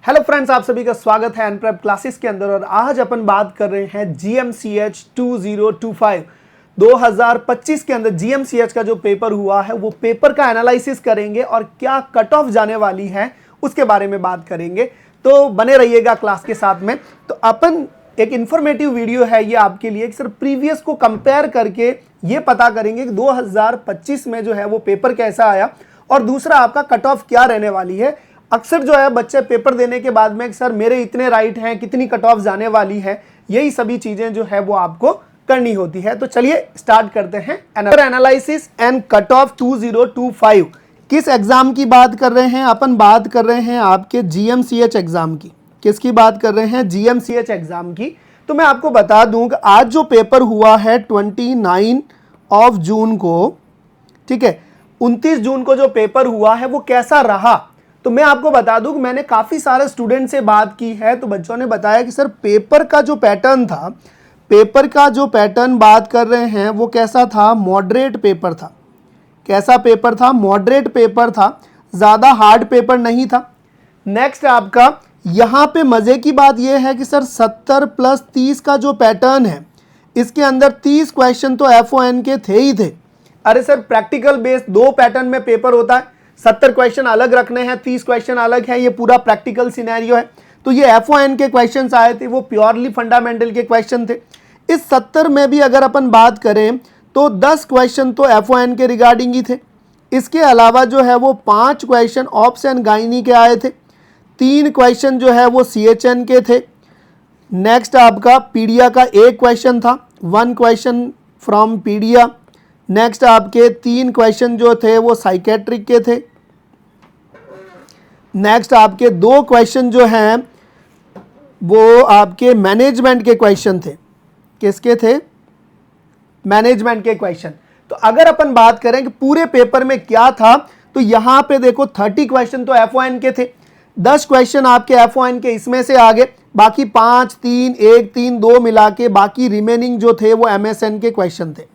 Hello friends, आप सभी का स्वागत है एनप्रेप क्लासेस के अंदर। और आज अपन बात कर रहे हैं GMCH 2025 2025 के अंदर GMCH का जो पेपर हुआ है वो पेपर का एनालिसिस करेंगे और क्या कट ऑफ जाने वाली है उसके बारे में बात करेंगे। तो बने रहिएगा क्लास के साथ में। तो अपन एक इंफॉर्मेटिव वीडियो है ये आपके लिए, सर प्रीवियस को कंपेयर करके ये पता करेंगे कि 2025 में जो है वो पेपर कैसा आया और दूसरा आपका कट ऑफ क्या रहने वाली है। अक्सर जो है बच्चे पेपर देने के बाद में सर मेरे इतने राइट हैं, कितनी कट ऑफ जाने वाली है, यही सभी चीजें जो है वो आपको करनी होती है। तो चलिए स्टार्ट करते हैं एनालिसिस एंड कट ऑफ 2025। किस एग्जाम की बात कर रहे हैं अपन? बात कर रहे हैं आपके GMCH एग्जाम की। किसकी बात कर रहे हैं? GMCH एग्जाम की। तो मैं आपको बता दूं कि आज जो पेपर हुआ है 29 जून को, ठीक है, 29 जून को जो पेपर हुआ है वो कैसा रहा। तो मैं आपको बता दूं कि मैंने काफ़ी सारे स्टूडेंट से बात की है, तो बच्चों ने बताया कि सर पेपर का जो पैटर्न था, पेपर का जो पैटर्न बात कर रहे हैं वो कैसा था? मॉडरेट पेपर था। कैसा पेपर था? मॉडरेट पेपर था, ज़्यादा हार्ड पेपर नहीं था। नेक्स्ट आपका यहाँ पे मज़े की बात यह है कि सर 70 + 30 का जो पैटर्न है, इसके अंदर 30 क्वेश्चन तो FON के थे ही थे। अरे सर प्रैक्टिकल बेस 2 पैटर्न में पेपर होता है, 70 क्वेश्चन अलग रखने हैं, 30 क्वेश्चन अलग है, ये पूरा प्रैक्टिकल सिनेरियो है। तो ये FON के क्वेश्चंस आए थे, वो प्योरली फंडामेंटल के क्वेश्चन थे। इस 70 में भी अगर अपन बात करें तो 10 क्वेश्चन तो FON के रिगार्डिंग ही थे। इसके अलावा जो है वो 5 क्वेश्चन ऑप्स एंड गाइनी के आए थे, 3 क्वेश्चन जो है वो CHN के थे। नेक्स्ट आपका पीडिया का 1 क्वेश्चन था, 1 क्वेश्चन फ्रॉम पीडिया। नेक्स्ट आपके 3 क्वेश्चन जो थे वो साइकेट्रिक के थे। नेक्स्ट आपके 2 क्वेश्चन जो हैं वो आपके मैनेजमेंट के क्वेश्चन थे। किसके थे? मैनेजमेंट के क्वेश्चन। तो अगर अपन बात करें कि पूरे पेपर में क्या था, तो यहां पे देखो 30 क्वेश्चन तो FON के थे, 10 क्वेश्चन आपके FON के इसमें से आ गए, बाकी 5, 3, 1, 3, 2 मिला के बाकी रिमेनिंग जो थे वो MSN के क्वेश्चन थे।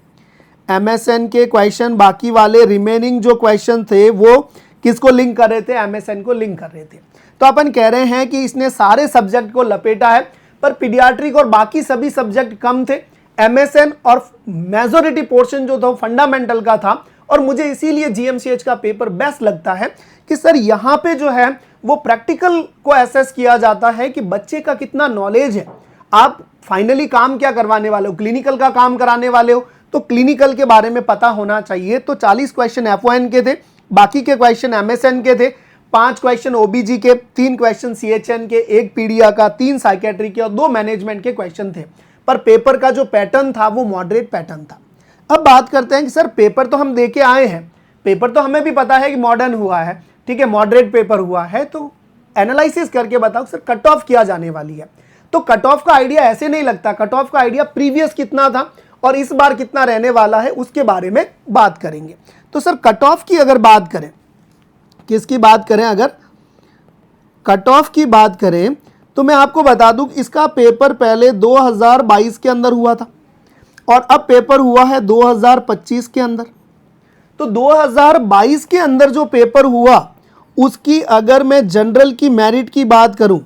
MSN के क्वेश्चन, बाकी वाले रिमेनिंग जो क्वेश्चन थे वो किसको लिंक कर रहे थे? MSN को लिंक कर रहे थे। तो अपन कह रहे हैं कि इसने सारे सब्जेक्ट को लपेटा है, पर पीडियाट्रिक और बाकी सभी सब्जेक्ट कम थे। MSN और मेजॉरिटी पोर्शन जो था फंडामेंटल का था। और मुझे इसीलिए GMCH का पेपर बेस्ट लगता है कि सर यहाँ पे जो है वो प्रैक्टिकल को एसेस किया जाता है कि बच्चे का कितना नॉलेज है। आप फाइनली काम क्या करवाने वाले हो? क्लिनिकल का काम कराने वाले हो, तो क्लिनिकल के बारे में पता होना चाहिए। तो 40 क्वेश्चन FON के थे, बाकी के क्वेश्चन MSN के थे, 5 क्वेश्चन OBG के, 3 क्वेश्चन CHN के, 1 पीडिया का, 3 साइकेट्री के और 2 मैनेजमेंट के क्वेश्चन थे। पर पेपर का जो पैटर्न था वो मॉडरेट पैटर्न था। अब बात करते हैं कि सर पेपर तो हम दे के आए हैं, पेपर तो हमें भी पता है कि मॉडर्न हुआ है, ठीक है, मॉडरेट पेपर हुआ है, तो एनालिसिस करके बताओ सर कट ऑफ क्या जाने वाली है। तो कट ऑफ का आइडिया ऐसे नहीं लगता, कट ऑफ का आइडिया प्रीवियस कितना था और इस बार कितना रहने वाला है उसके बारे में बात करेंगे। तो सर कट ऑफ की अगर बात करें, किसकी बात करें? अगर कट ऑफ की बात करें तो मैं आपको बता दूं इसका पेपर पहले 2022 के अंदर हुआ था और अब पेपर हुआ है 2025 के अंदर। तो 2022 के अंदर जो पेपर हुआ उसकी अगर मैं जनरल की मेरिट की बात करूं,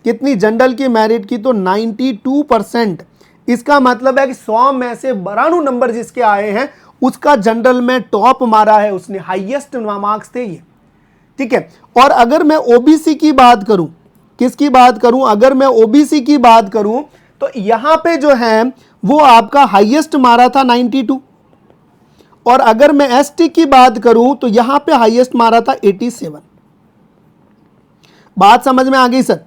कितनी जनरल की मेरिट की? तो 92%। इसका मतलब है कि 100 में से 92 नंबर जिसके आए हैं उसका जनरल में टॉप मारा है उसने, हाईएस्ट मार्क्स थे ये, ठीक है। और अगर मैं OBC की बात करूं, किसकी बात करूं? अगर मैं OBC की बात करूं तो यहां पे जो है वो आपका हाईएस्ट मारा था 92। और अगर मैं ST की बात करूं तो यहां पे हाईएस्ट मारा था 87। बात समझ में आ गई सर?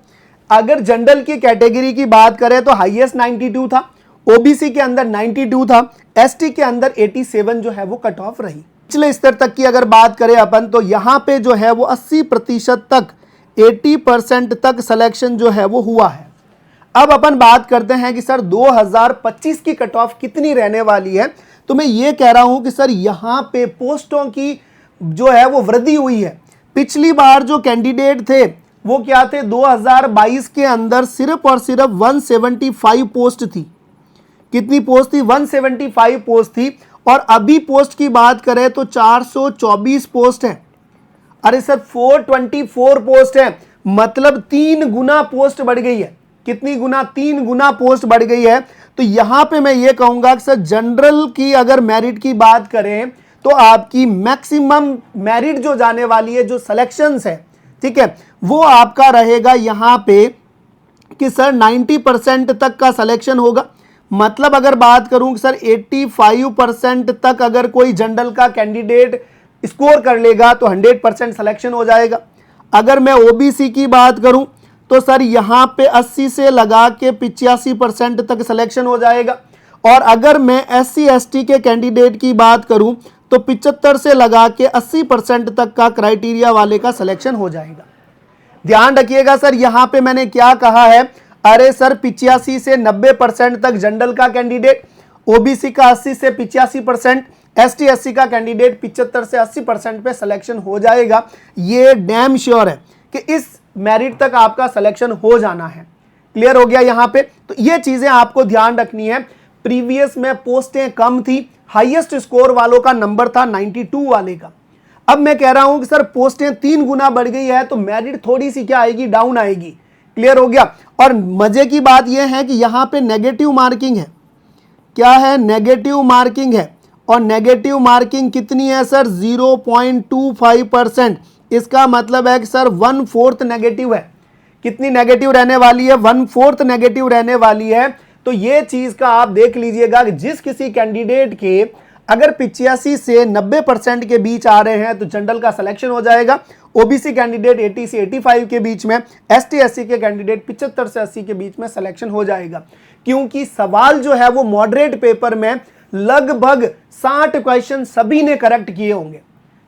अगर जनरल की कैटेगरी की बात करें तो हाईएस्ट 92 था, OBC के अंदर 92 था, ST के अंदर 87 जो है वो कट ऑफ रही। पिछले स्तर तक की अगर बात करें अपन तो यहां पे जो है वो 80% तक, 80% तक सिलेक्शन जो है वो हुआ है। अब अपन बात करते हैं कि सर 2025 की कट ऑफ कितनी रहने वाली है। तो मैं ये कह रहा हूं कि सर यहां पे पोस्टों की जो है वो वृद्धि हुई है। पिछली बार जो कैंडिडेट थे वो क्या थे? 2022 के अंदर सिर्फ और सिर्फ 175 पोस्ट थी। कितनी पोस्ट थी? 175 पोस्ट थी। और अभी पोस्ट की बात करें तो 424 पोस्ट है। अरे सर 424 पोस्ट है, मतलब 3 गुना पोस्ट बढ़ गई है। कितनी गुना? 3 गुना पोस्ट बढ़ गई है। तो यहां पे मैं ये कहूंगा कि सर जनरल की अगर मेरिट की बात करें तो आपकी मैक्सिमम मेरिट जो जाने वाली है, जो सिलेक्शंस है, ठीक है, वो आपका रहेगा यहां पे कि सर 90% तक का सिलेक्शन होगा। मतलब अगर बात करूं कि सर 85% तक अगर कोई जनरल का कैंडिडेट स्कोर कर लेगा तो 100% सिलेक्शन हो जाएगा। अगर मैं ओबीसी की बात करूं तो सर यहां पे 80 से लगा के 85% तक सिलेक्शन हो जाएगा। और अगर मैं एससी एसटी के कैंडिडेट की बात करूं तो 75 से लगा के 80% तक का क्राइटेरिया वाले का सिलेक्शन हो जाएगा। ध्यान रखिएगा सर, यहां पे मैंने क्या कहा है, अरे सर 85 से 90% तक जनरल का कैंडिडेट, ओबीसी का 80 से 85%, एसटी एससी का कैंडिडेट 75 से 80% पे सिलेक्शन हो जाएगा। ये डैम श्योर है कि इस मेरिट तक आपका सिलेक्शन हो जाना है। क्लियर हो गया यहां पे? तो ये चीजें आपको ध्यान रखनी है। प्रीवियस में पोस्टें कम थी, हाईएस्ट स्कोर वालों का नंबर था 92 वाले का। अब मैं कह रहा हूं कि सर पोस्टें 3 गुना बढ़ गई है तो मेरिट थोड़ी सी क्या आएगी, डाउन आएगी। क्लियर हो गया? और मजे की बात यह है कि यहां पे नेगेटिव मार्किंग है। क्या है? नेगेटिव मार्किंग है। और नेगेटिव मार्किंग कितनी है सर? 0.25%। इसका मतलब है कि सर 1/4 नेगेटिव है। कितनी नेगेटिव रहने वाली है? 1/4 नेगेटिव रहने वाली है। तो ये चीज का आप देख लीजिएगा कि जिस किसी कैंडिडेट के अगर 85 से 90% के बीच आ रहे हैं तो जनरल का सिलेक्शन हो जाएगा। ओबीसी कैंडिडेट 80 से 85 के बीच में, एसटी एससी के कैंडिडेट 75 से 80 के बीच में सिलेक्शन हो जाएगा। क्योंकि सवाल जो है वो मॉडरेट पेपर में लगभग 60 क्वेश्चन सभी ने करेक्ट किए होंगे।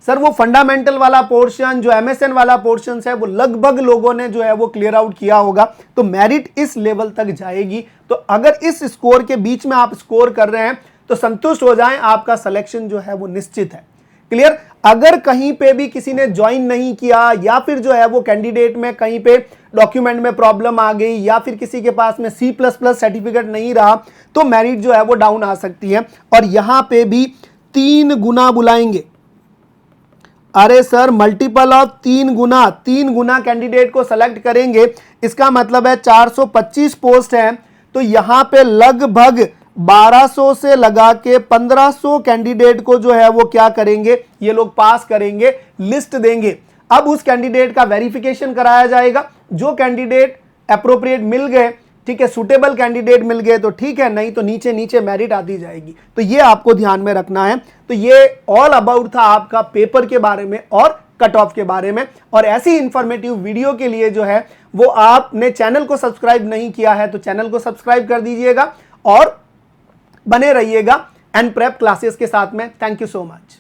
सर वो फंडामेंटल वाला पोर्शन, जो एमएसएन वाला पोर्शन है, वो लगभग लोगों ने जो है वो क्लियर आउट किया होगा। तो मेरिट इस लेवल तक जाएगी। तो अगर इस स्कोर के बीच में आप स्कोर कर रहे हैं तो संतुष्ट हो जाएं, आपका सिलेक्शन जो है वो निश्चित है। क्लियर? अगर कहीं पे भी किसी ने ज्वाइन नहीं किया या फिर जो है वो कैंडिडेट में कहीं पे डॉक्यूमेंट में प्रॉब्लम आ गई या फिर किसी के पास में C++ सर्टिफिकेट नहीं रहा तो मेरिट जो है वो डाउन आ सकती है। और यहां पे भी 3 गुना बुलाएंगे। अरे sir multiple of 3 Guna candidate को सेलेक्ट करेंगे। इसका मतलब है 425 पोस्ट है तो यहां पे लगभग 1200 से लगा के 1500 कैंडिडेट को जो है वो क्या करेंगे, ये लोग पास करेंगे, लिस्ट देंगे। अब उस कैंडिडेट का वेरिफिकेशन कराया जाएगा। जो कैंडिडेट एप्रोप्रिएट मिल गए, ठीक है, सुटेबल कैंडिडेट मिल गए तो ठीक है, नहीं तो नीचे नीचे मेरिट आती जाएगी। तो ये आपको ध्यान में रखना है। तो ये ऑल अबाउट था आपका पेपर के बारे में और कट ऑफ के बारे में। और ऐसी इंफॉर्मेटिव वीडियो के लिए जो है वो आपने चैनल को सब्सक्राइब नहीं किया है तो चैनल को सब्सक्राइब कर दीजिएगा और बने रहिएगा एनप्रेप क्लासेस के साथ में। Thank you so much.